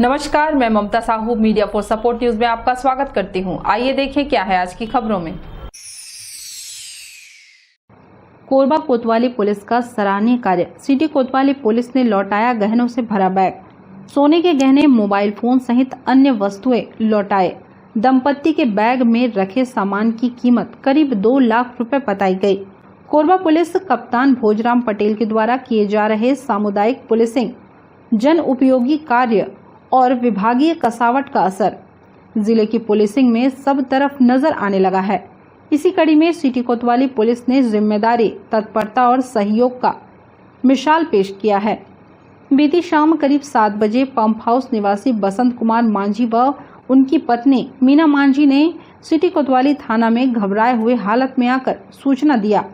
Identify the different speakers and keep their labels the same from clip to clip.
Speaker 1: नमस्कार, मैं Mamta Sahu media for support news में आपका स्वागत करती हूं। आइए देखें क्या है आज की खबरों में। कोरबा कोतवाली पुलिस का सराहनीय कार्य। सिटी कोतवाली पुलिस ने लौटाया गहनों से भरा बैग। सोने के गहने, मोबाइल फोन सहित अन्य वस्तुएं लौटाए। दंपत्ति के बैग में रखे सामान की कीमत करीब 2 लाख रुपए बताई गई। कोरबा पुलिस कप्तान भोजराम पटेल के द्वारा किए जा रहे सामुदायिक पुलिसिंग, जन उपयोगी कार्य और विभागीय कसावट का असर जिले की पुलिसिंग में सब तरफ नजर आने लगा है। इसी कड़ी में सिटी कोतवाली पुलिस ने जिम्मेदारी, तत्परता और सहयोग का मिसाल पेश किया है। बीती शाम करीब 7 बजे पंप हाउस निवासी बसंत कुमार मांझी व उनकी पत्नी मीना मांझी ने सिटी कोतवाली थाना में घबराए हुए हालत में आकर सूचना दिया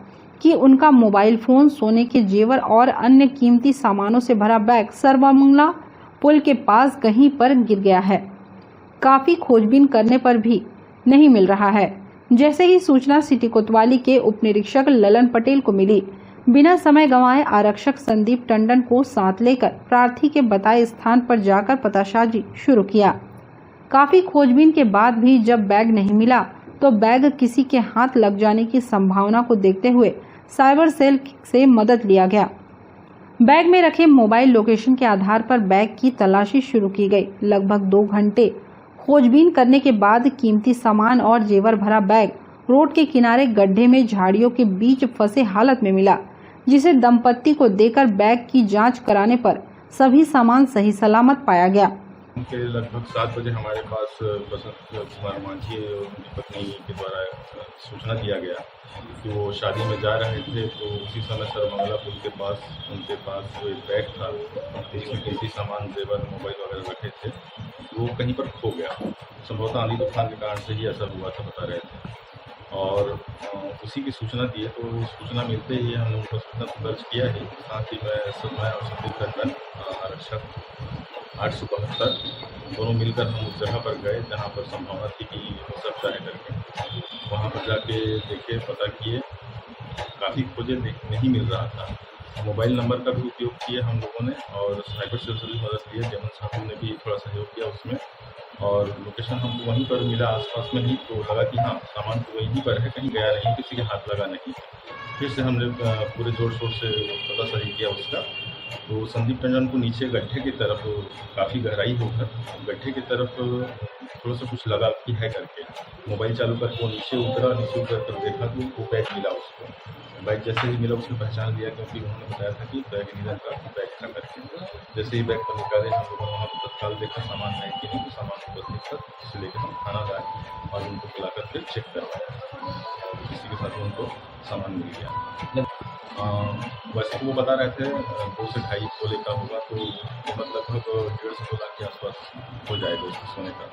Speaker 1: कि उनका मोबाइल फोन, सोने के जेवर और अन्य कीमती सामानों से भरा बैग सर्वमंगला पुल के पास कहीं पर गिर गया है। काफी खोजबीन करने पर भी नहीं मिल रहा है। जैसे ही सूचना सिटी कोतवाली के उप निरीक्षक ललन पटेल को मिली, बिना समय गंवाए आरक्षक संदीप टंडन को साथ लेकर प्रार्थी के बताए स्थान पर जाकर पतासाजी शुरू किया। काफी खोजबीन के बाद भी जब बैग नहीं मिला तो बैग किसी के हाथ लग जाने की संभावना को देखते हुए साइबर सेल से मदद लिया गया। बैग में रखे मोबाइल लोकेशन के आधार पर बैग की तलाशी शुरू की गई। लगभग 2 घंटे खोजबीन करने के बाद कीमती सामान और जेवर भरा बैग रोड के किनारे गड्ढे में झाड़ियों के बीच फंसे हालत में मिला, जिसे दंपत्ति को देकर बैग की जांच कराने पर सभी सामान सही सलामत पाया गया।
Speaker 2: लगभग 7 बजे हमारे पास बसंत कुमार मांझी और उनकी पत्नी के द्वारा सूचना दिया गया कि वो शादी में जा रहे थे। तो उसी समय सरमंगला पुल के पास उनके पास जो एक बैग था, इसमें किसी सामान, जेवर, मोबाइल वगैरह रखे थे, वो कहीं पर खो गया। संभवतः आंधी तूफान के कारण से ही ऐसा हुआ था, बता रहे थे। और उसी की सूचना दी है। तो सूचना मिलते ही हम लोगों को सूचना दर्ज किया है। साथ ही मैं और संदीप टंडन, आरक्षक 872 दोनों मिलकर हम उस जगह पर गए जहाँ पर संभावना थी कि हो सकता है करके। वहाँ पर जाके देखे, पता किए, काफ़ी खोजे, नहीं मिल रहा था। मोबाइल नंबर का भी उपयोग किए हम लोगों ने और साइबर सेल से भी मदद ली है। जमन साहब ने भी थोड़ा सहयोग किया उसमें, और लोकेशन हमको वहीं पर मिला, आसपास में ही। तो लगा कि हाँ, सामान तो वहीं पर है, कहीं गया नहीं, किसी के हाथ लगा नहीं। फिर से हमने पूरे जोर शोर से पता सही किया उसका। तो संदीप टंडन को नीचे गड्ढे की तरफ, काफ़ी गहराई होकर गड्ढे की तरफ थोड़ा सा कुछ लगा कि है करके मोबाइल चालू करके वो नीचे उतर कर देखा तो वो बैग मिला उसको। बैग जैसे ही मिला उसने पहचान लिया, क्योंकि उन्होंने बताया था कि बैग नीलम का बैग था करके। जैसे ही बैग को निकाले, हम लोगों ने वहाँ पर तत्काल देखा सामान है कि नहीं, तो सामान को देखकर इसे लेकर हम थाना गए और उनको बुलाकर फिर चेक करवाया और इसी के साथ उनको सामान मिल गया। वैसे तो वो बता रहे थे 2 से ढाई तोले का होगा, तो लगभग 1.5 तोला के आसपास हो जाएगा उसके सोने का,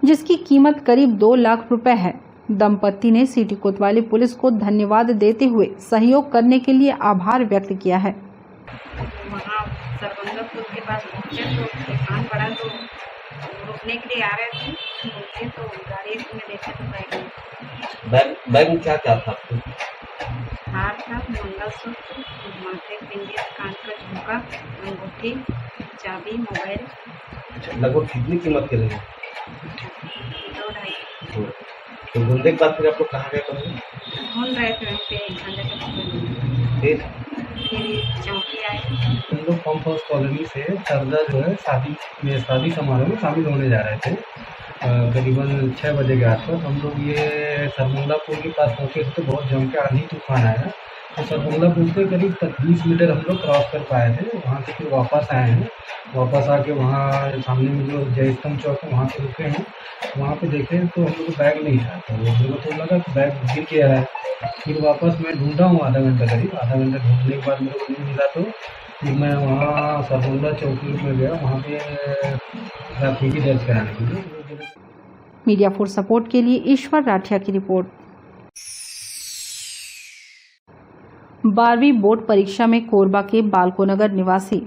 Speaker 1: जिसकी कीमत करीब 2 लाख रुपए है। दंपत्ति ने सिटी कोतवाली पुलिस को धन्यवाद देते हुए सहयोग करने के लिए आभार व्यक्त किया है।
Speaker 3: वहाँ सरमंगला पुल के पास पहुँचे तो दुकान पड़ा, तो रुकने के लिए आ रहे थे, तो गाड़ी में देखा तो
Speaker 4: बैग में क्या क्या था?
Speaker 3: हार था, मंगलसूत्र, माथे बिंदी, कान का झुमका, अंगूठी, चाबी, मोबाइल।
Speaker 4: लगभग कितनी कीमत के लगे?
Speaker 3: 2-2.5।
Speaker 4: तो ढूंढने के बाद फिर आप लोग कहाँ गए?
Speaker 3: ढूंढ रहे थे वहीं पे, फिर चौकी आए।
Speaker 5: हम लोग पंप हाउस कॉलोनी से सरदा जो है शादी समारोह में शामिल होने जा रहे थे। करीबन 6 बजे के आसपास हम लोग ये सरमंगला पुल के पास पहुँचे थे, तो बहुत जम के आंधी तूफान आया। तो सरमंगला पुल से करीब 20 मीटर हम लोग क्रॉस कर पाए थे। वहाँ से फिर वापस आए हैं। वापस आके वहाँ सामने में जो जय स्तंभ चौक है, वहाँ पे रुके हैं। वहाँ पे देखे तो हम लोग को बैग नहीं था, तो मेरे को तो लगा कि बैग गिर गया है। फिर वापस मैं ढूंढा हूँ आधा घंटा ढूंढने के बाद मेरे को नहीं मिला। तो फिर मैं वहाँ सरमंगला चौकी में गया, वहाँ पे प्राथमिकी दर्ज कराने के लिए।
Speaker 1: मीडिया फॉर सपोर्ट के लिए ईश्वर राठिया की रिपोर्ट। 12वीं बोर्ड परीक्षा में कोरबा के बालकोनगर निवासी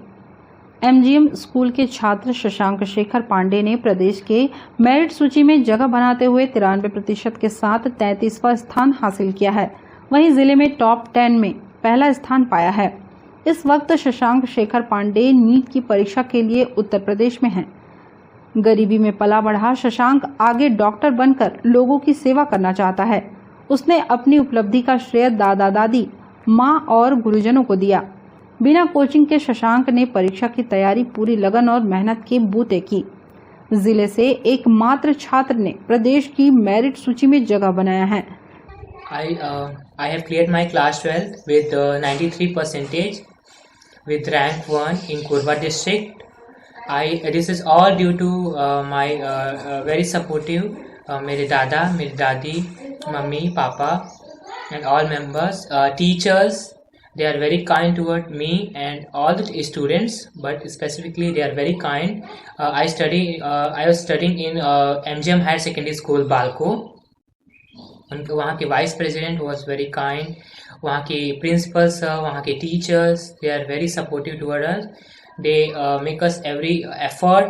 Speaker 1: एमजीएम स्कूल के छात्र शशांक शेखर पांडे ने प्रदेश के मेरिट सूची में जगह बनाते हुए 93% के साथ 33वां स्थान हासिल किया है। वहीं जिले में टॉप 10 में पहला स्थान पाया है। इस वक्त शशांक शेखर पांडे नीट की परीक्षा के लिए उत्तर प्रदेश में हैं। गरीबी में पला बढ़ा शशांक आगे डॉक्टर बनकर लोगों की सेवा करना चाहता है। उसने अपनी उपलब्धि का श्रेय दादा दादी, माँ और गुरुजनों को दिया। बिना कोचिंग के शशांक ने परीक्षा की तैयारी पूरी लगन और मेहनत के बूते की। जिले से एकमात्र छात्र ने प्रदेश की मेरिट सूची में जगह बनाया है।
Speaker 6: I have cleared my class 12th with 93% with rank 1 in Korba district. This is all due to my very supportive मेरे दादा, मेरी दादी, मम्मी, पापा and all members, teachers. They are very kind toward me and all the students, but specifically they are very kind. I was studying in MGM Higher Secondary School, Balko. उनके वहाँ के vice president was very kind, वहाँ के principals, वहाँ के teachers, they are very supportive toward us. They make us every effort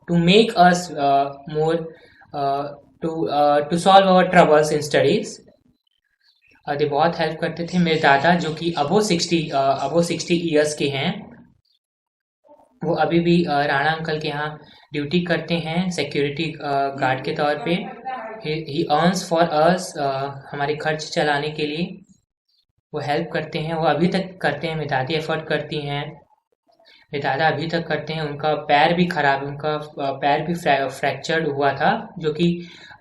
Speaker 6: to make us more to solve our troubles in studies. दे बहुत help करते थे. मेरे दादा जो कि अबो 60 ईयर्स के हैं, वो अभी भी राणा अंकल के यहाँ ड्यूटी करते हैं सिक्योरिटी गार्ड के तौर पे. ही अर्न्स फॉर अस, हमारे खर्च चलाने के लिए वो हेल्प करते हैं. वो अभी तक करते हैं. मेरी दादी एफर्ट करती हैं, मेरे दादा अभी तक करते हैं. उनका पैर भी खराब है, उनका पैर भी फ्रैक्चर्ड हुआ था, जो कि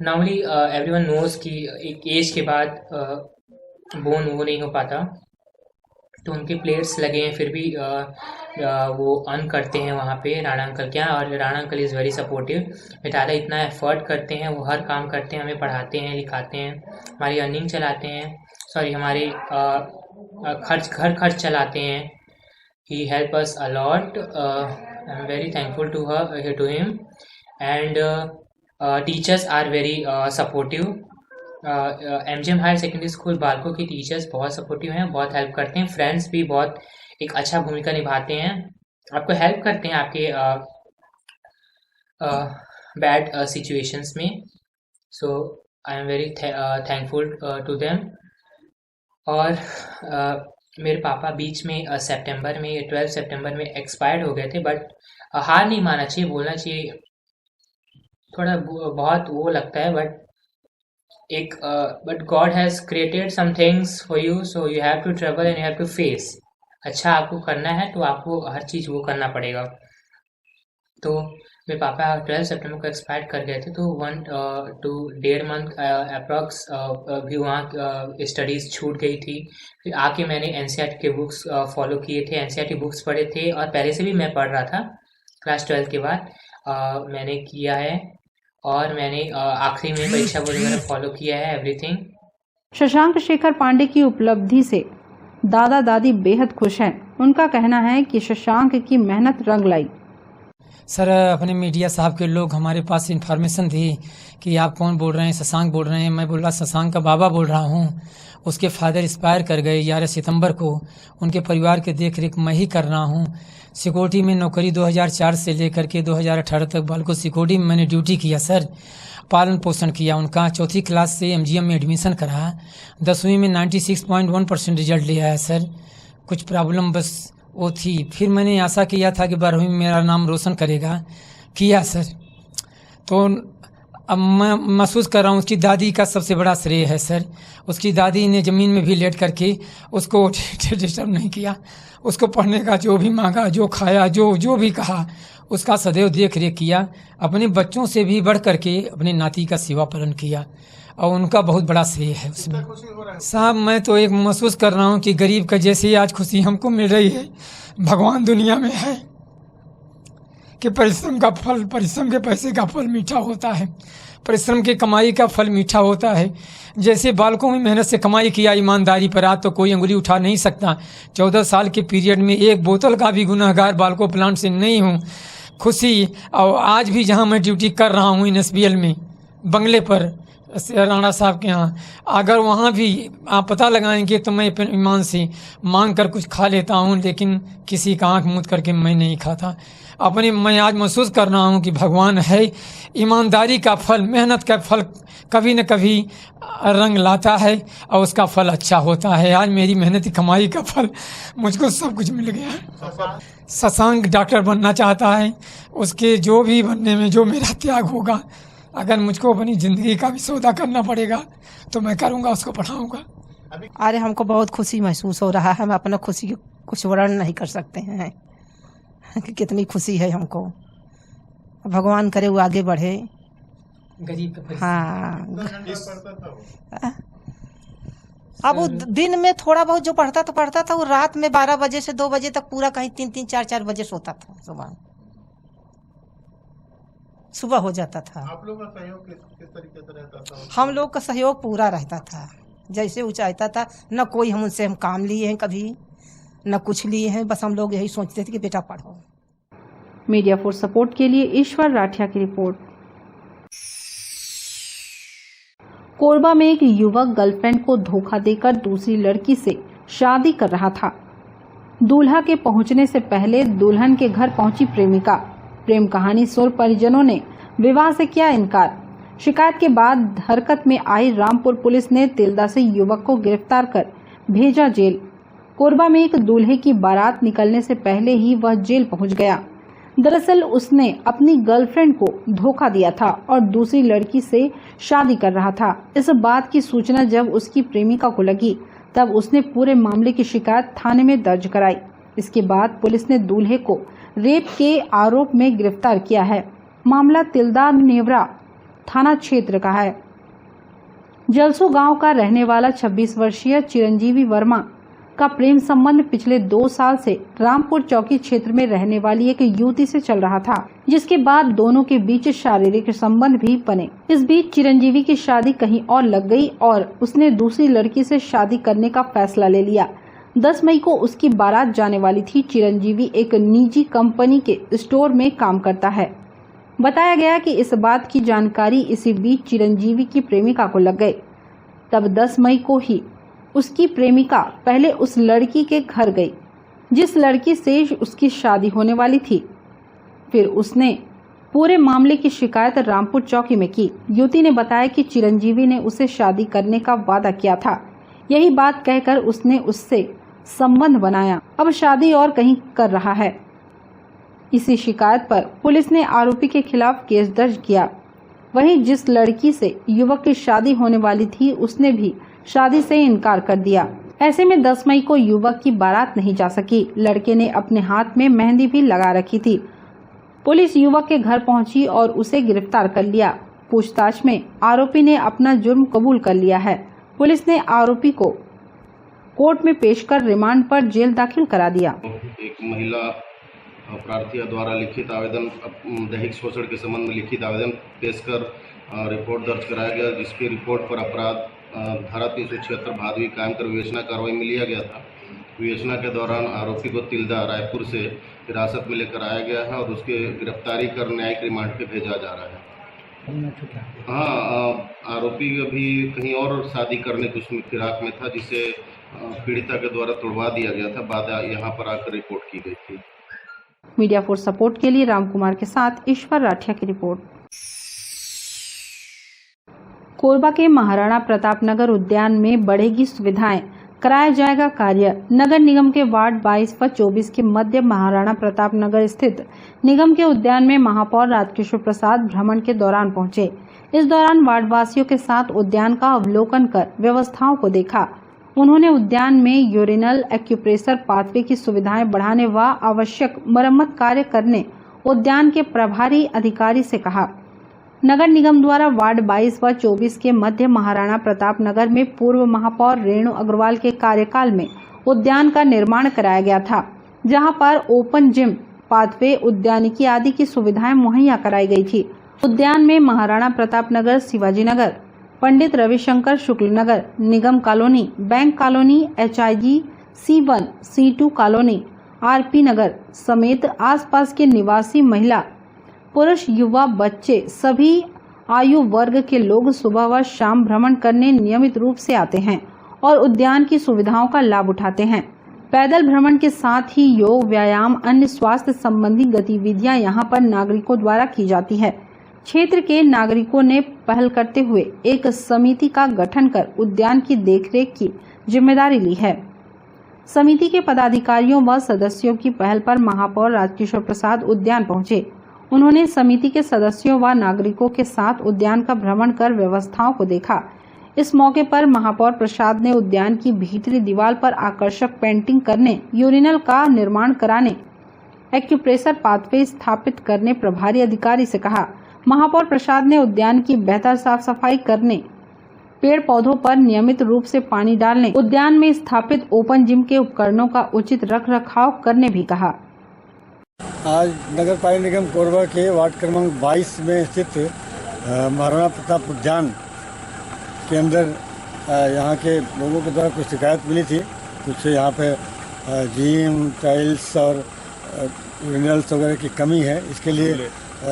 Speaker 6: नॉर्मली एवरीवन नोज कि एक एज के बाद बोन वो नहीं हो पाता. तो उनके प्लेट्स लगे हैं, फिर भी वो अर्न करते हैं वहाँ पे राणा अंकल के यहाँ. और Rana uncle is very supportive. मेरे दादा इतना एफर्ट करते हैं, वो हर काम करते हैं, हमें पढ़ाते हैं, लिखाते हैं, हमारी अर्निंग चलाते हैं, हमारे घर खर्च चलाते हैं. He help us a lot. I am very thankful to him. And teachers are very supportive. MGM higher secondary school Balco की टीचर्स बहुत सपोर्टिव हैं, बहुत हेल्प करते हैं. फ्रेंड्स भी बहुत एक अच्छा भूमिका निभाते हैं, आपको हेल्प करते हैं आपके बैड सिचुएशंस में. So I am very thankful to them. और मेरे पापा बीच में 12 सितंबर में एक्सपायर्ड हो गए थे. बट हार नहीं मानना चाहिए, बोलना चाहिए. थोड़ा बहुत वो लगता है, but God has created some things for you, so you have to travel and you have to face. अच्छा आपको करना है तो आपको हर चीज़ वो करना पड़ेगा. तो मेरे पापा 12 सितंबर को एक्सपायर कर गए थे, तो 1 to 1.5 मंथ अप्रॉक्स भी वहाँ स्टडीज़ छूट गई थी. फिर आके मैंने NCERT के बुक्स फॉलो किए थे, NCERT बुक्स पढ़े थे, और पहले से भी मैं पढ़ रहा था. क्लास 12 के बाद मैंने किया है, और मैंने आखिरी में परीक्षा बोर्ड वगैरह फॉलो किया है, एवरीथिंग.
Speaker 1: शशांक शेखर पांडे की उपलब्धि से दादा दादी बेहद खुश हैं. उनका कहना है कि शशांक की मेहनत रंग लाई.
Speaker 7: सर, अपने मीडिया साहब के लोग हमारे पास इन्फॉर्मेशन थी कि आप कौन बोल रहे हैं, शशांक बोल रहे हैं. मैं बोला शशांक का बाबा बोल रहा हूँ. उसके फादर एक्सपायर कर गए 11 सितंबर को. उनके परिवार के देख रेख मैं ही कर रहा हूँ. सिक्योरिटी में नौकरी 2004 से लेकर के 2018 तक बालको सिक्योरिटी में मैंने ड्यूटी किया सर. पालन पोषण किया उनका. 4th क्लास से MGM में एडमिशन करा. 10वीं में 96.1% रिजल्ट ले आया सर. कुछ प्रॉब्लम बस वो थी. फिर मैंने आशा किया था कि 12वीं में मेरा नाम रोशन करेगा, किया सर. तो अब मैं महसूस कर रहा हूँ उसकी दादी का सबसे बड़ा श्रेय है सर. उसकी दादी ने ज़मीन में भी लेट करके उसको डिस्टर्ब नहीं किया. उसको पढ़ने का जो भी मांगा, जो खाया, जो भी कहा, उसका सदैव देख रेख किया. अपने बच्चों से भी बढ़ करके अपने नाती का सेवा पालन किया, और उनका बहुत बड़ा श्रेय है उसमें. साहब, मैं तो एक महसूस कर रहा हूँ कि गरीब का जैसे आज खुशी हमको मिल रही है, भगवान दुनिया में है कि परिश्रम का फल, परिश्रम के पैसे का फल मीठा होता है, परिश्रम के कमाई का फल मीठा होता है. जैसे बालकों में मेहनत से कमाई किया ईमानदारी पर, आज तो कोई अंगुली उठा नहीं सकता. 14 साल के पीरियड में एक बोतल का भी गुनहगार बालको प्लांट से नहीं हूँ. खुशी, और आज भी जहाँ मैं ड्यूटी कर रहा हूँ NSBL में बंगले पर, राणा साहब के यहाँ। अगर वहाँ भी आप पता लगाएंगे तो मैं अपने ईमान से मांग कर कुछ खा लेता हूँ, लेकिन किसी का आँख मूंद करके मैं नहीं खाता। मैं आज महसूस कर रहा हूँ कि भगवान है, ईमानदारी का फल, मेहनत का फल कभी न कभी रंग लाता है और उसका फल अच्छा होता है। आज मेरी मेहनती कमाई का फल मुझको सब कुछ मिल गया। शशांक डॉक्टर बनना चाहता है, उसके जो भी बनने में जो मेरा त्याग होगा, अगर मुझको अपनी ज़िंदगी का भी सौदा करना पड़ेगा तो मैं करूँगा, उसको पढ़ाऊँगा।
Speaker 8: अरे हमको बहुत खुशी महसूस हो रहा है, हम अपना खुशी की कुछ वर्णन नहीं कर सकते हैं कि कितनी खुशी है हमको। भगवान करे वो आगे बढ़े।
Speaker 7: गरीब का
Speaker 8: हाँ, अब वो दिन में थोड़ा बहुत जो पढ़ता था, वो रात में 12 बजे से 2 बजे तक पूरा कहीं 3-3, 4-4 बजे सोता था। सुबह हो जाता था।
Speaker 9: आप लोगों का सहयोग किस तरीके से रहता था?
Speaker 8: हम लोग का सहयोग पूरा रहता था, जैसे वो चाहता था। न कोई उनसे हम काम लिए हैं कभी, न कुछ लिए हैं, बस हम लोग यही सोचते थे कि बेटा पढ़ो।
Speaker 1: मीडिया फॉर सपोर्ट के लिए ईश्वर राठिया की रिपोर्ट। कोरबा में एक युवक गर्लफ्रेंड को धोखा देकर दूसरी लड़की से शादी कर रहा था। दूल्हा के पहुंचने से पहले दुल्हन के घर पहुंची प्रेमिका। प्रेम कहानी सुर परिजनों ने विवाह से किया इनकार। शिकायत के बाद हरकत में आई रामपुर पुलिस ने तिल्दा से युवक को गिरफ्तार कर भेजा जेल। कोरबा में एक दूल्हे की बारात निकलने से पहले ही वह जेल पहुंच गया। दरअसल उसने अपनी गर्लफ्रेंड को धोखा दिया था और दूसरी लड़की से शादी कर रहा था। इस बात की सूचना जब उसकी प्रेमिका को लगी, तब उसने पूरे मामले की शिकायत थाने में दर्ज कराई। इसके बाद पुलिस ने दूल्हे को रेप के आरोप में गिरफ्तार किया है। मामला तिल्दा नेवरा थाना क्षेत्र का है। जलसू गांव का रहने वाला 26 वर्षीय चिरंजीवी वर्मा का प्रेम संबंध पिछले 2 साल से रामपुर चौकी क्षेत्र में रहने वाली एक युवती से चल रहा था, जिसके बाद दोनों के बीच शारीरिक संबंध भी बने। इस बीच चिरंजीवी की शादी कहीं और लग गई और उसने दूसरी लड़की से शादी करने का फैसला ले लिया। 10 मई को उसकी बारात जाने वाली थी। चिरंजीवी एक निजी कंपनी के स्टोर में काम करता है। बताया गया कि इस बात की जानकारी इसी बीच चिरंजीवी की प्रेमिका को लग गई। तब 10 मई को ही उसकी प्रेमिका पहले उस लड़की के घर गई जिस लड़की से उसकी शादी होने वाली थी। फिर उसने पूरे मामले की शिकायत रामपुर चौकी में की। युवती ने बताया कि चिरंजीवी ने उसे शादी करने का वादा किया था। यही बात कहकर उसने उससे संबंध बनाया। अब शादी और कहीं कर रहा है। इसी शिकायत पर पुलिस ने आरोपी के खिलाफ केस दर्ज किया। वहीं जिस लड़की से युवक की शादी होने वाली थी, उसने भी शादी से इनकार कर दिया। ऐसे में 10 मई को युवक की बारात नहीं जा सकी। लड़के ने अपने हाथ में मेहंदी भी लगा रखी थी। पुलिस युवक के घर पहुंची और उसे गिरफ्तार कर लिया। पूछताछ में आरोपी ने अपना जुर्म कबूल कर लिया है। पुलिस ने आरोपी को कोर्ट में पेश कर रिमांड पर जेल दाखिल करा दिया।
Speaker 10: एक महिला प्रार्थी द्वारा लिखित आवेदन, दैहिक शोषण के संबंध में लिखित आवेदन पेश कर रिपोर्ट दर्ज कराया गया, जिसकी रिपोर्ट पर अपराध धारा 376 भादवी कायम कर विवेचना कार्रवाई में लिया गया था। विवेचना के दौरान आरोपी को तिल्दा रायपुर से हिरासत में लेकर आया गया है और उसके गिरफ्तारी कर न्यायिक रिमांड पे भेजा जा रहा है। हाँ, आरोपी अभी कहीं और शादी करने की फिराक में था, जिसे पीड़िता के द्वारा तोड़वा दिया गया था। बाद यहाँ पर आकर रिपोर्ट की गई थी।
Speaker 1: मीडिया फॉर सपोर्ट के लिए रामकुमार के साथ ईश्वर राठिया की रिपोर्ट। कोरबा के महाराणा प्रताप नगर उद्यान में बढ़ेगी सुविधाएं, कराया जाएगा कार्य। नगर निगम के वार्ड 22 व 24 के मध्य महाराणा प्रताप नगर स्थित निगम के उद्यान में महापौर राजकिशोर प्रसाद भ्रमण के दौरान पहुंचे। इस दौरान वार्डवासियों के साथ उद्यान का अवलोकन कर व्यवस्थाओं को देखा। उन्होंने उद्यान में यूरिनल एक्यूप्रेशर पाथवे की सुविधाएं बढ़ाने व आवश्यक मरम्मत कार्य करने उद्यान के प्रभारी अधिकारी से कहा। नगर निगम द्वारा वार्ड 22 व 24 के मध्य महाराणा प्रताप नगर में पूर्व महापौर रेणु अग्रवाल के कार्यकाल में उद्यान का निर्माण कराया गया था, जहां पर ओपन जिम, पाथवे, उद्यानिकी आदि की सुविधाएं मुहैया कराई गई थी। उद्यान में Maharana Pratap Nagar, Shivaji Nagar, Pandit Ravishankar Shukla Nagar, Nigam colony, bank colony, HIG C1, C2 colony, RP Nagar समेत आसपास के निवासी महिला, पुरुष, युवा, बच्चे सभी आयु वर्ग के लोग सुबह व शाम भ्रमण करने नियमित रूप से आते हैं और उद्यान की सुविधाओं का लाभ उठाते हैं। पैदल भ्रमण के साथ ही योग, व्यायाम, अन्य स्वास्थ्य संबंधी गतिविधियां यहां पर नागरिकों द्वारा की जाती है। क्षेत्र के नागरिकों ने पहल करते हुए एक समिति का गठन कर उद्यान की देखरेख की जिम्मेदारी ली है। समिति के पदाधिकारियों व सदस्यों की पहल पर महापौर राजकिशोर प्रसाद उद्यान पहुंचे। उन्होंने समिति के सदस्यों व नागरिकों के साथ उद्यान का भ्रमण कर व्यवस्थाओं को देखा। इस मौके पर महापौर प्रसाद ने उद्यान की भीतरी दीवार पर आकर्षक पेंटिंग करने, यूरिनल का निर्माण कराने, एक्यूप्रेशर पाथवे स्थापित करने प्रभारी अधिकारी से कहा। महापौर प्रसाद ने उद्यान की बेहतर साफ सफाई करने, पेड़ पौधों पर नियमित रूप से पानी डालने, उद्यान में स्थापित ओपन जिम के उपकरणों का उचित रखरखाव करने भी कहा।
Speaker 11: आज नगर पालिका निगम कोरबा के वार्ड क्रमांक 22 में स्थित महाराणा प्रताप उद्यान के अंदर यहाँ के लोगों के द्वारा कुछ शिकायत मिली थी। कुछ यहाँ पे जिम, टाइल्स और यूरिनल्स वगैरह की कमी है, इसके लिए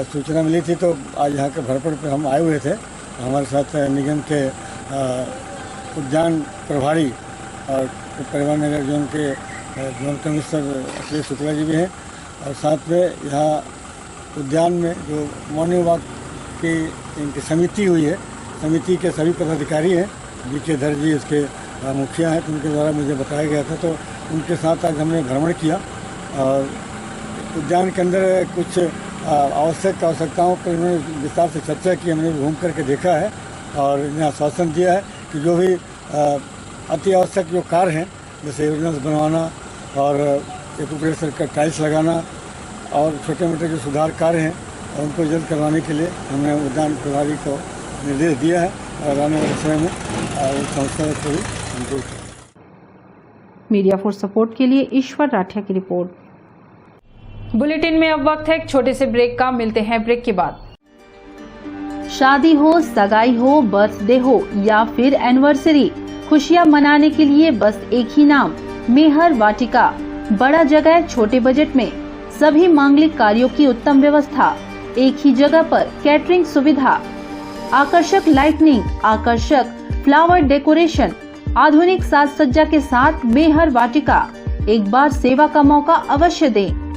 Speaker 11: सूचना मिली थी। तो आज यहाँ के भरपड़ पे हम आए हुए थे। हमारे साथ निगम के उद्यान प्रभारी और परिवहन नगर जोन के जोन कमिश्नर अखिलेश शुक्ला जी भी हैं और साथ में यहाँ उद्यान में जो मॉर्निंग वॉक की इनकी समिति हुई है, समिति के सभी पदाधिकारी हैं। बीके धर जी उसके मुखिया हैं, तो उनके द्वारा मुझे बताया गया था, तो उनके साथ आज हमने भ्रमण किया और उद्यान के अंदर कुछ आवश्यकताओं पर उन्होंने विस्तार से चर्चा की। हमने घूम करके देखा है और इन्हें आश्वासन दिया है कि जो भी अति आवश्यक जो कार्य हैं, जैसे यूरिनल्स बनवाना और एक्यूप्रेशर का टाइल्स लगाना और छोटे मोटे जो सुधार कार्य हैं उनको जल्द करवाने के लिए हमने उद्यान प्रभारी को निर्देश दिया है और आने वाले समय में इस समस्या को भी दूर करें।
Speaker 1: मीडिया फॉर सपोर्ट के लिए ईश्वर राठिया की रिपोर्ट। बुलेटिन में अब वक्त है एक छोटे से ब्रेक का। मिलते हैं ब्रेक के बाद। शादी हो, सगाई हो, बर्थडे हो या फिर एनिवर्सरी, खुशियां मनाने के लिए बस एक ही नाम, मेहर वाटिका। बड़ा जगह, छोटे बजट में सभी मांगलिक कार्यों की उत्तम व्यवस्था, एक ही जगह पर कैटरिंग सुविधा, आकर्षक लाइटनिंग, आकर्षक फ्लावर डेकोरेशन, आधुनिक साज सज्जा के साथ मेहर वाटिका। एक बार सेवा का मौका अवश्य दें।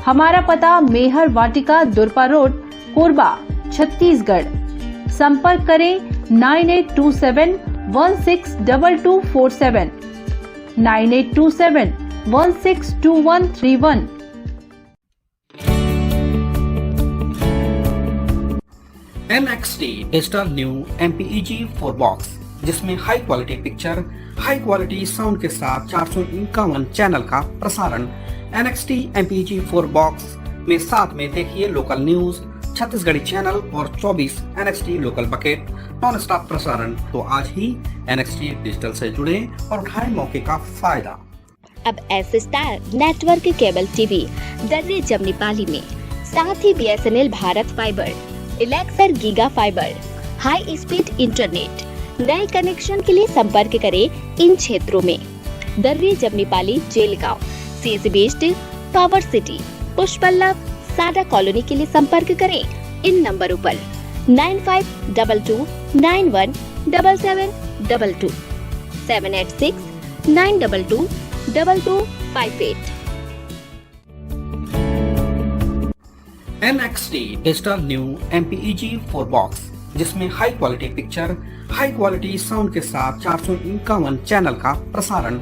Speaker 1: हमारा पता मेहर वाटिका, दुरपा रोड, कोरबा, छत्तीसगढ़। संपर्क करें 9827162247, 9827162131।
Speaker 12: NXT digital new MPEG 4 box, जिसमें high quality picture, high quality sound के साथ 451 चैनल का प्रसारण। NXT MPEG 4 बॉक्स में साथ में देखिए लोकल न्यूज, छत्तीसगढ़ी चैनल और 24 NXT local bucket non stop प्रसारण। तो आज ही NXT डिजिटल से जुड़े और उठाएं मौके का फायदा।
Speaker 13: अब S star network cable TV Darri Jamnipali में, साथ ही BSNL भारत फाइबर, इलेक्सर giga fibre, high speed internet. नए कनेक्शन के लिए संपर्क करें इन क्षेत्रों में: दर्रे जमनीपाली, जेलगांव, CSE बेस्ड, पावर सिटी, पुष्पल्लव, सादा कॉलोनी के लिए संपर्क करें इन नंबरों पर 9522917722, 786-922-2258।
Speaker 12: NXT digital new MPEG 4 box, जिसमें high quality picture, high quality sound के साथ 451 चैनल का प्रसारण।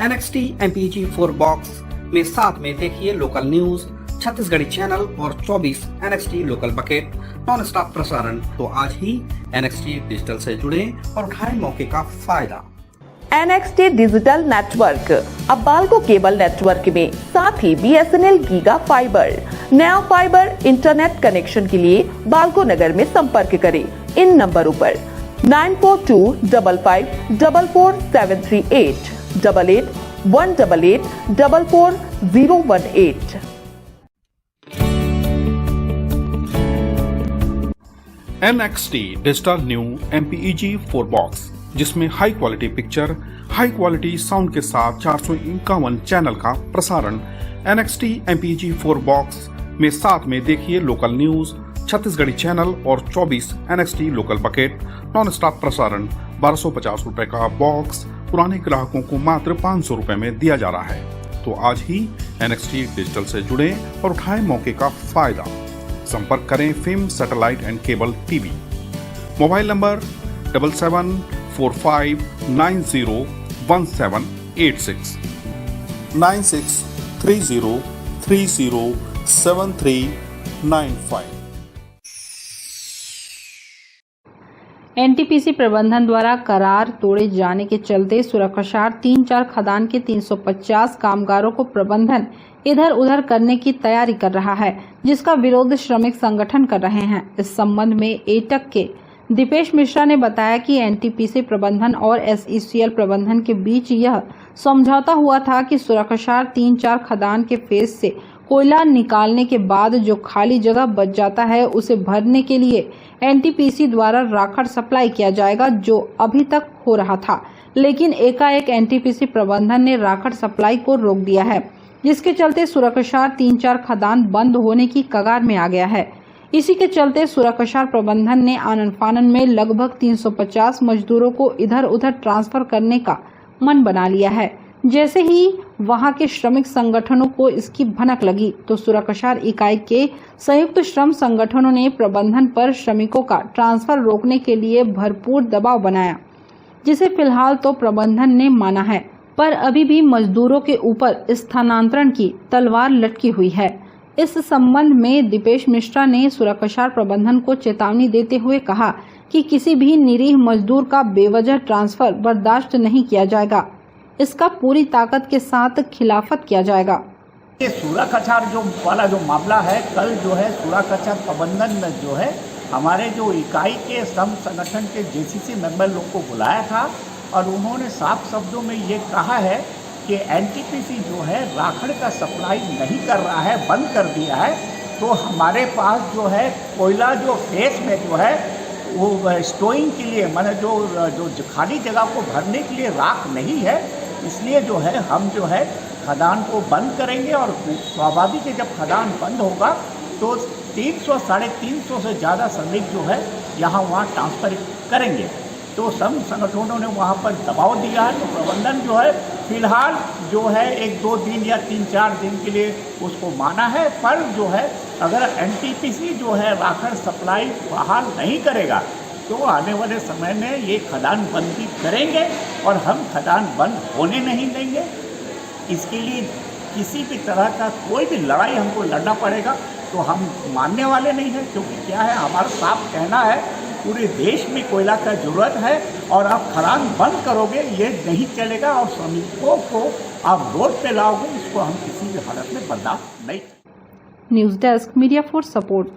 Speaker 12: NXT MPEG 4 बॉक्स में साथ में देखिए लोकल न्यूज, छत्तीसगढ़ी चैनल और 24 NXT local bucket non stop प्रसारण। तो आज ही NXT डिजिटल से जुड़े और उठाएं मौके का फायदा।
Speaker 14: NXT डिजिटल नेटवर्क अब बाल्को केबल नेटवर्क में, साथ ही BSNL गीगा फाइबर। नया फाइबर इंटरनेट कनेक्शन के लिए बाल्को नगर में संपर्क करें इन नंबरों पर 9425544738, 8818844018।
Speaker 15: NXT digital new MPEG 4 box, जिसमें high quality picture, high quality sound के साथ 451 चैनल का प्रसारण। NXT MPEG 4 बॉक्स में साथ में देखिए लोकल न्यूज, छत्तीसगढ़ी चैनल और 24 NXT local bucket non stop प्रसारण 1250 रुपए का बॉक्स पुराने ग्राहकों को मात्र 500 रुपए में दिया जा रहा है। तो आज ही NXT डिजिटल से जुड़े और उठाएं मौके का फायदा। संपर्क करें film satellite and cable TV. Mobile number 7745901786 9630307395।
Speaker 1: NTPC प्रबंधन द्वारा करार तोड़े जाने के चलते सुरक्षार 3-4 खदान के 350 कामगारों को प्रबंधन इधर उधर करने की तैयारी कर रहा है, जिसका विरोध श्रमिक संगठन कर रहे हैं। इस संबंध में एटक के दीपेश मिश्रा ने बताया कि एनटीपीसी प्रबंधन और एसईसीएल प्रबंधन के बीच यह समझौता हुआ था कि सुरक्षार 3-4 खदान के फेज से कोयला निकालने के बाद जो खाली जगह बच जाता है उसे भरने के लिए एनटीपीसी द्वारा राखड़ सप्लाई किया जाएगा, जो अभी तक हो रहा था। लेकिन एकाएक एनटीपीसी प्रबंधन ने राखड़ सप्लाई को रोक दिया है, जिसके चलते सुरक्षार 3-4 खदान बंद होने की कगार में आ गया है। इसी के चलते सुरक्षार प्रबंधन ने आनन फानन में लगभग 350 मजदूरों को इधर उधर ट्रांसफर करने का मन बना लिया है। जैसे ही वहां के श्रमिक संगठनों को इसकी भनक लगी तो सुरक्षार इकाई के संयुक्त श्रम संगठनों ने प्रबंधन पर श्रमिकों का ट्रांसफर रोकने के लिए भरपूर दबाव बनाया, जिसे फिलहाल तो प्रबंधन ने माना है, पर अभी भी मजदूरों के ऊपर स्थानांतरण की तलवार लटकी हुई है। इस संबंध में दीपेश मिश्रा ने सुरक्षार प्रबंधन को चेतावनी देते हुए कहा कि किसी भी निरीह मजदूर का बेवजह ट्रांसफर बर्दाश्त नहीं किया जाएगा। इसका पूरी ताकत के साथ खिलाफत किया जाएगा।
Speaker 16: ये सूराकछार जो वाला जो मामला है, कल जो है सूराकछार प्रबंधन में जो है हमारे जो इकाई के श्रम संगठन के जेसीसी मेंबर लोग को बुलाया था और उन्होंने साफ शब्दों में ये कहा है कि एनटीपीसी जो है राखड़ का सप्लाई नहीं कर रहा है, बंद कर दिया है। तो हमारे पास जो है कोयला जो फेस में जो है वो स्टोइंग के लिए माने जो खाली जगह को भरने के लिए राख नहीं है, इसलिए जो है हम जो है खदान को बंद करेंगे और स्वाभाविक है जब खदान बंद होगा तो 300-350 से ज़्यादा श्रमिक जो है यहाँ वहाँ ट्रांसफ़र करेंगे। तो सब संगठनों ने वहाँ पर दबाव दिया है। तो प्रबंधन जो है फिलहाल जो है 1-2 दिन या 3-4 दिन के लिए उसको माना है, पर जो है अगर एनटीपीसी जो है राखड़ सप्लाई बहाल नहीं करेगा तो आने वाले समय में ये खदान बंदी करेंगे और हम खदान बंद होने नहीं देंगे। इसके लिए किसी भी तरह का कोई भी लड़ाई हमको लड़ना पड़ेगा, तो हम मानने वाले नहीं हैं, क्योंकि क्या है हमारा साफ कहना है पूरे देश में कोयला का जरूरत है और आप खदान बंद करोगे ये नहीं चलेगा और श्रमिकों को आप रोड पे लाओगे, इसको हम किसी भी हालत में बर्दाश्त नहीं।
Speaker 1: News desk, media for support.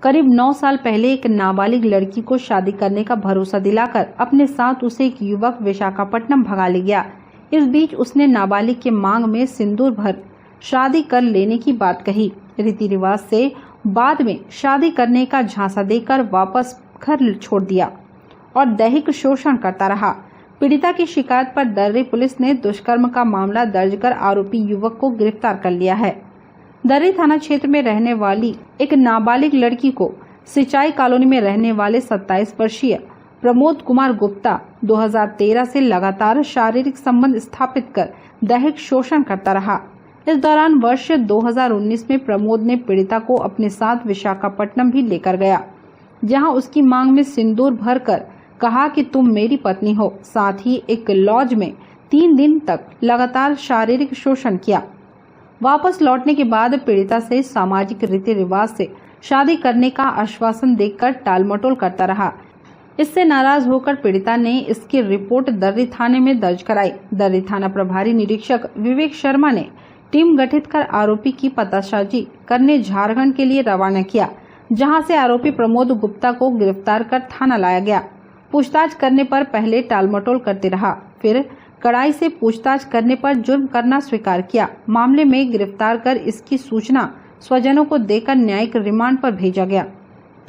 Speaker 1: करीब 9 साल पहले एक नाबालिग लड़की को शादी करने का भरोसा दिलाकर अपने साथ उसे एक युवक विशाखापट्टनम भगा ले गया। इस बीच उसने नाबालिग के मांग में सिंदूर भर शादी कर लेने की बात कही। रीति रिवाज से बाद में शादी करने का झांसा देकर वापस घर छोड़ दिया और दैहिक शोषण करता रहा। पीड़िता की शिकायत पर दर्री पुलिस ने दुष्कर्म का मामला दर्ज कर आरोपी युवक को गिरफ्तार कर लिया है। दर्री थाना क्षेत्र में रहने वाली एक नाबालिग लड़की को सिंचाई कॉलोनी में रहने वाले 27 वर्षीय प्रमोद कुमार गुप्ता 2013 से लगातार शारीरिक संबंध स्थापित कर दैहिक शोषण करता रहा। इस दौरान वर्ष 2019 में प्रमोद ने पीड़िता को अपने साथ विशाखापट्टनम भी लेकर गया, जहां उसकी मांग में सिंदूर भरकर कहा कि तुम मेरी पत्नी हो। साथ ही एक लॉज में 3 दिन तक लगातार शारीरिक शोषण किया। वापस लौटने के बाद पीड़िता से सामाजिक रीति रिवाज से शादी करने का आश्वासन देकर टालमटोल करता रहा। इससे नाराज होकर पीड़िता ने इसकी रिपोर्ट दर्री थाने में दर्ज कराई। दर्री थाना प्रभारी निरीक्षक विवेक शर्मा ने टीम गठित कर आरोपी की पतासाजी करने झारखंड के लिए रवाना किया, जहां से आरोपी प्रमोद गुप्ता को गिरफ्तार कर थाना लाया गया। पूछताछ करने पर पहले टालमटोल करते रहा, फिर कड़ाई से पूछताछ करने पर जुर्म करना स्वीकार किया। मामले में गिरफ्तार कर इसकी सूचना स्वजनों को देकर न्यायिक रिमांड पर भेजा गया।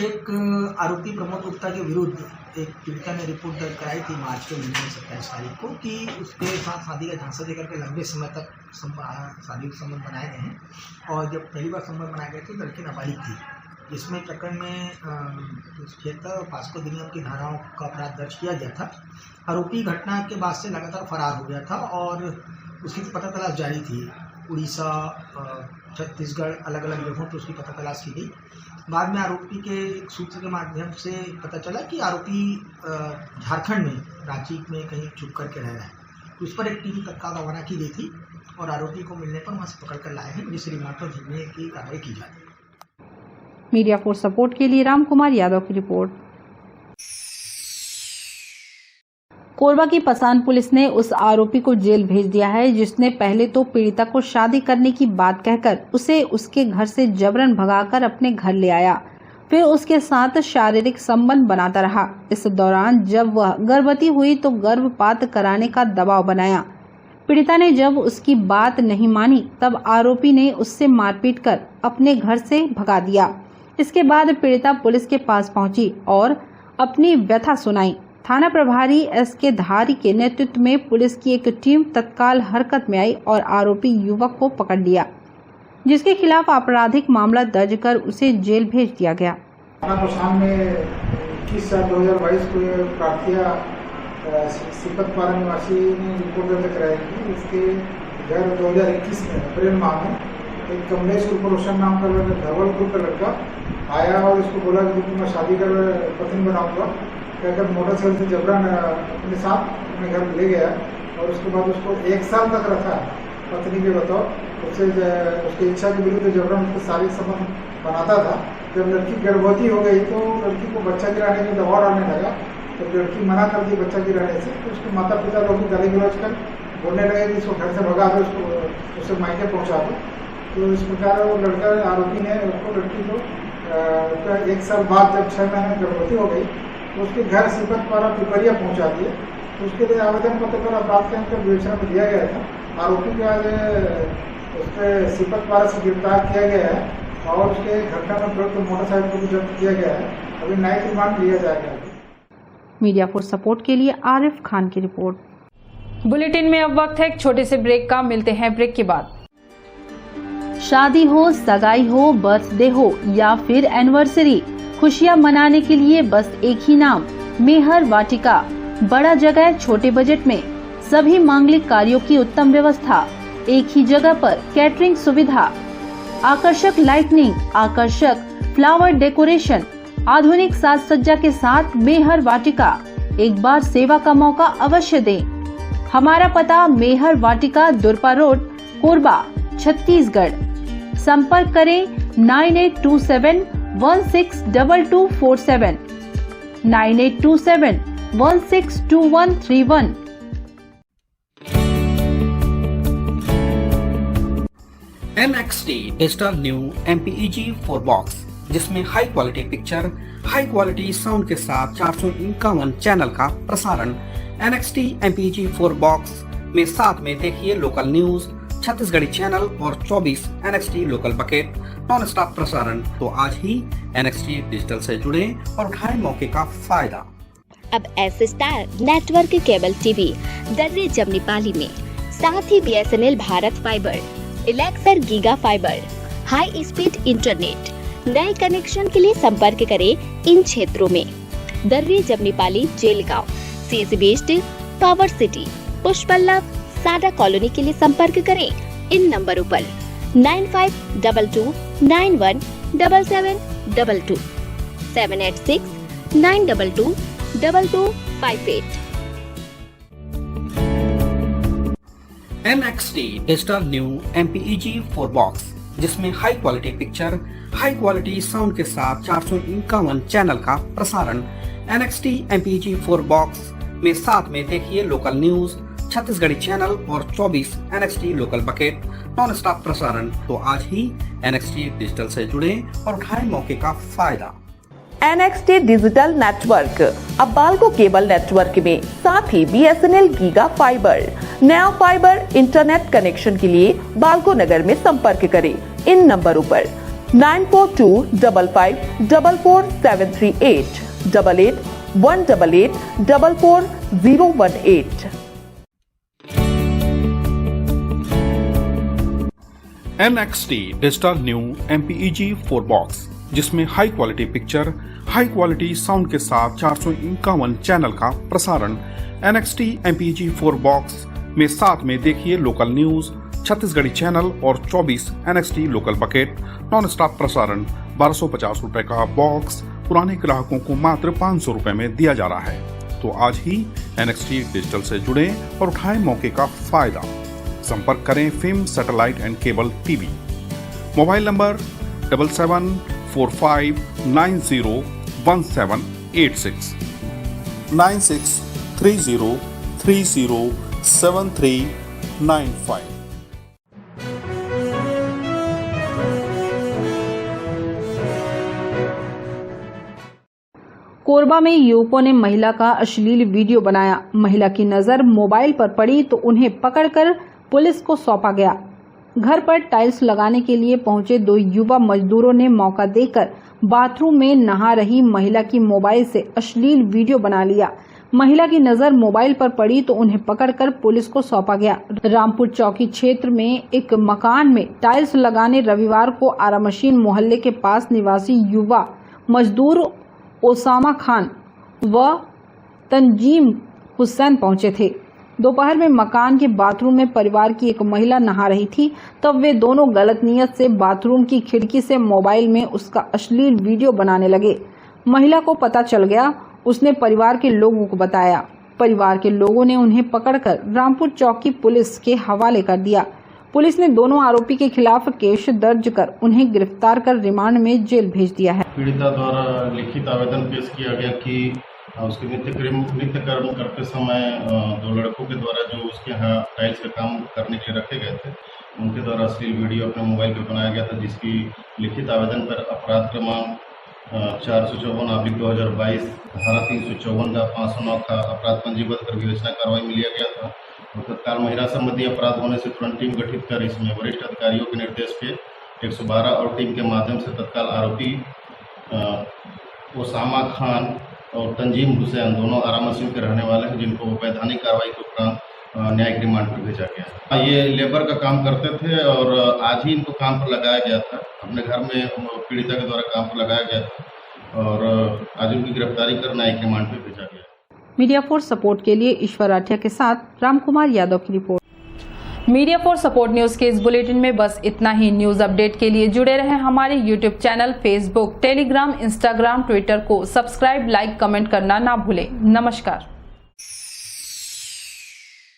Speaker 17: एक आरोपी प्रमोद गुप्ता के विरुद्ध एक पीड़िता ने रिपोर्ट दर्ज कराई थी मार्च के महीने 27 तारीख को कि उसके साथ शादी का झांसा देकर के लंबे समय तक शारीरिक संबंध बनाए गए हैं और जब पहली बार संबंध बनाए गए थे लड़की नाबालिग थी, जिसमें प्रकरण में 76 और 500 अधिनियम की धाराओं का अपराध दर्ज किया गया था। आरोपी घटना के बाद से लगातार फरार हो गया था और उसकी पता तलाश जारी थी। उड़ीसा, छत्तीसगढ़, अलग अलग जगहों पर उसकी पता तलाश की गई। बाद में आरोपी के एक सूत्र के माध्यम से पता चला कि आरोपी झारखंड में रांची में कहीं छुप करके रह रहा है। उस पर एक टीम तत्काल रवाना की गई थी और आरोपी को मिलने पर वहाँ से पकड़ कर लाए हैं, जिसे रिमांड पर भेजने की कार्रवाई की जा रही है।
Speaker 1: मीडिया फोर्स सपोर्ट के लिए राम कुमार यादव की रिपोर्ट। कोरबा की पसान पुलिस ने उस आरोपी को जेल भेज दिया है जिसने पहले तो पीड़िता को शादी करने की बात कहकर उसे उसके घर से जबरन भगाकर अपने घर ले आया, फिर उसके साथ शारीरिक संबंध बनाता रहा। इस दौरान जब वह गर्भवती हुई तो गर्भपात कराने का दबाव बनाया। पीड़िता ने जब उसकी बात नहीं मानी तब आरोपी ने उससे मारपीट कर अपने घर से भगा दिया। इसके बाद पीड़िता पुलिस के पास पहुंची और अपनी व्यथा सुनाई। थाना प्रभारी एस.के. धारी के नेतृत्व में पुलिस की एक टीम तत्काल हरकत में आई और आरोपी युवक को पकड़ लिया, जिसके खिलाफ आपराधिक मामला दर्ज कर उसे जेल भेज दिया गया।
Speaker 9: थाना पसान में 21/2022 को प्रार्थिया सिपतपारा निवासी ने रिपोर्ट दर्ज कराई कि इसके घर 2021 में अप्रैल माह में एक कमलेश रोशन नाम का धवलपुर का लड़का आया और इसको बोला कि मैं शादी कर पत्नी बनाऊंगा, कहकर मोटरसाइकिल से जबरन अपने साथ अपने घर ले गया और उसके बाद उसको 1 साल तक रखा पत्नी के बताओ। उससे उसकी इच्छा के विरुद्ध जबरन उसको शारीरिक संबंध बनाता था। जब लड़की गर्भवती हो गई तो लड़की को बच्चा गिराने का दबाव आने लगा, तो लड़की मना कर दी बच्चा गिराने से। तो उसके माता पिता लोग गाली गलौज कर बोलने लगे कि इसको घर से भगा दो, उसको उसे मायके पहुँचा दो। तो इस प्रकार वो लड़का आरोपी ने उसको लड़की को 1 साल बाद जब 6 महीने गर्भवती हो गई तो उसके घर सिपतपारा पिपरिया पहुंचा दिए। तो उसके लिए आवेदन पत्र पर अपराध के अंतर्गत विवेचना में दिया गया था। आरोपी को आज उसके सिपतपारा से गिरफ्तार किया गया है और उसके घटना में प्रयुक्त मोटरसाइकिल को जब्त किया गया है। अभी न्यायिक रिमांड लिया जाएगा।
Speaker 1: मीडिया फोर्स सपोर्ट के लिए आरिफ खान की रिपोर्ट। बुलेटिन में अब वक्त है एक छोटे से ब्रेक का, मिलते हैं ब्रेक के बाद। शादी हो, सगाई हो, बर्थडे हो या फिर एनिवर्सरी, खुशियां मनाने के लिए बस एक ही नाम, मेहर वाटिका। बड़ा जगह, छोटे बजट में सभी मांगलिक कार्यों की उत्तम व्यवस्था, एक ही जगह पर कैटरिंग सुविधा, आकर्षक लाइटनिंग, आकर्षक फ्लावर डेकोरेशन, आधुनिक साज सज्जा के साथ मेहर वाटिका। एक बार सेवा का मौका अवश्य दें। हमारा पता मेहर वाटिका, दुरपा रोड, कोरबा, छत्तीसगढ़। संपर्क करें 9827162247, 9827162131।
Speaker 12: NXT digital new MPEG 4 box, जिसमें high quality picture, high quality sound के साथ 451 चैनल का प्रसारण। NXT MPEG 4 बॉक्स में साथ में देखिए लोकल न्यूज, छत्तीसगढ़ी चैनल और 24 NXT local bucket non stop प्रसारण। तो आज ही NXT डिजिटल से जुड़े और उठाएं मौके का फायदा।
Speaker 13: अब S star network cable TV दर्रे जमनी पाली में, साथ ही BSNL भारत फाइबर, इलेक्सर giga fibre, high speed internet. नए कनेक्शन के लिए संपर्क करें इन क्षेत्रों में: दर्रे जमनी पाली, जेलगांव, CSB बेस्ड, पावर सिटी, पुष्पल्लव, सादा कॉलोनी के लिए संपर्क करें इन नंबरों पर 9522917722, 786-922-2258।
Speaker 12: NXT digital new MPEG 4 box, जिसमें high quality picture, high quality sound के साथ 451 चैनल का प्रसारण। NXT MPEG 4 बॉक्स में साथ में देखिए लोकल न्यूज, छत्तीसगढ़ी चैनल और 24 NXT local bucket non stop प्रसारण। तो आज ही NXT डिजिटल से जुड़े और उठाएं मौके का फायदा।
Speaker 14: NXT डिजिटल नेटवर्क अब बाल्को केबल नेटवर्क में, साथ ही BSNL गीगा फाइबर। नया फाइबर इंटरनेट कनेक्शन के लिए बाल्को नगर में संपर्क करें इन नंबरों पर 9425544738, 188444018।
Speaker 15: NXT digital new MPEG 4 box, जिसमें high quality picture, high quality sound के साथ 451 चैनल का प्रसारण। NXT MPEG 4 बॉक्स में साथ में देखिए लोकल न्यूज, छत्तीसगढ़ी चैनल और 24 NXT local bucket non stop प्रसारण। 1250 रुपए का बॉक्स पुराने ग्राहकों को मात्र 500 रुपए में दिया जा रहा है। तो आज ही NXT डिजिटल से जुड़ें और उठाएं मौके का फायदा। संपर्क करें film satellite and cable TV. Mobile number 7745901786 9630307395।
Speaker 1: Korba में युवकों ने महिला का अश्लील वीडियो बनाया। महिला की नजर मोबाइल पर पड़ी तो उन्हें पकड़कर पुलिस को सौंपा गया। घर पर टाइल्स लगाने के लिए पहुंचे दो युवा मजदूरों ने मौका देकर बाथरूम में नहा रही महिला की मोबाइल से अश्लील वीडियो बना लिया। महिला की नजर मोबाइल पर पड़ी तो उन्हें पकड़कर पुलिस को सौंपा गया। रामपुर चौकी क्षेत्र में एक मकान में टाइल्स लगाने रविवार को आरामशीन मोहल्ले के पास निवासी युवा मजदूर ओसामा खान व तंजीम हुसैन पहुंचे थे। दोपहर में मकान के बाथरूम में परिवार की एक महिला नहा रही थी, तब वे दोनों गलत नियत से बाथरूम की खिड़की से मोबाइल में उसका अश्लील वीडियो बनाने लगे। महिला को पता चल गया, उसने परिवार के लोगों को बताया। परिवार के लोगों ने उन्हें पकड़कर रामपुर चौकी पुलिस के हवाले कर दिया। पुलिस ने दोनों आरोपी के खिलाफ केस दर्ज कर उन्हें गिरफ्तार कर रिमांड में जेल भेज दिया है।
Speaker 10: पीड़िता द्वारा लिखित आवेदन पेश किया गया कि उसके नित्य कर्म करते समय दो लड़कों के द्वारा जो उसके यहाँ टाइल्स का काम करने के लिए रखे गए थे, उनके द्वारा अश्लील वीडियो अपने मोबाइल पर बनाया गया था, जिसकी लिखित आवेदन पर अपराध क्रमांक 454/2022 धारा 354-509 का अपराध पंजीबद्ध कर विवेचना कार्रवाई में लिया गया था। तत्काल महिला संबंधी अपराध होने से तुरंत टीम गठित कर इसमें वरिष्ठ अधिकारियों के निर्देश पे 112 और टीम के माध्यम से तत्काल आरोपी ओसामा खान और तंजीम हुसैन दोनों आरामसीन के रहने वाले हैं, जिनको वैधानिक कार्रवाई के उपरांत न्यायिक रिमांड पर भेजा गया। ये लेबर का काम करते थे और आज ही इनको काम पर लगाया गया था। अपने घर में पीड़िता के द्वारा काम पर लगाया गया था और आज उनकी गिरफ्तारी कर न्यायिक रिमांड पर भेजा गया।
Speaker 1: मीडिया फोर्स सपोर्ट के लिए ईश्वर राठिया के साथ रामकुमार यादव की report. Media force support news के इस बुलेटिन में बस इतना ही। न्यूज अपडेट के लिए जुड़े रहें हमारे YouTube channel, Facebook, Telegram, Instagram, Twitter को सब्सक्राइब, लाइक, कमेंट करना ना भूलें। नमस्कार।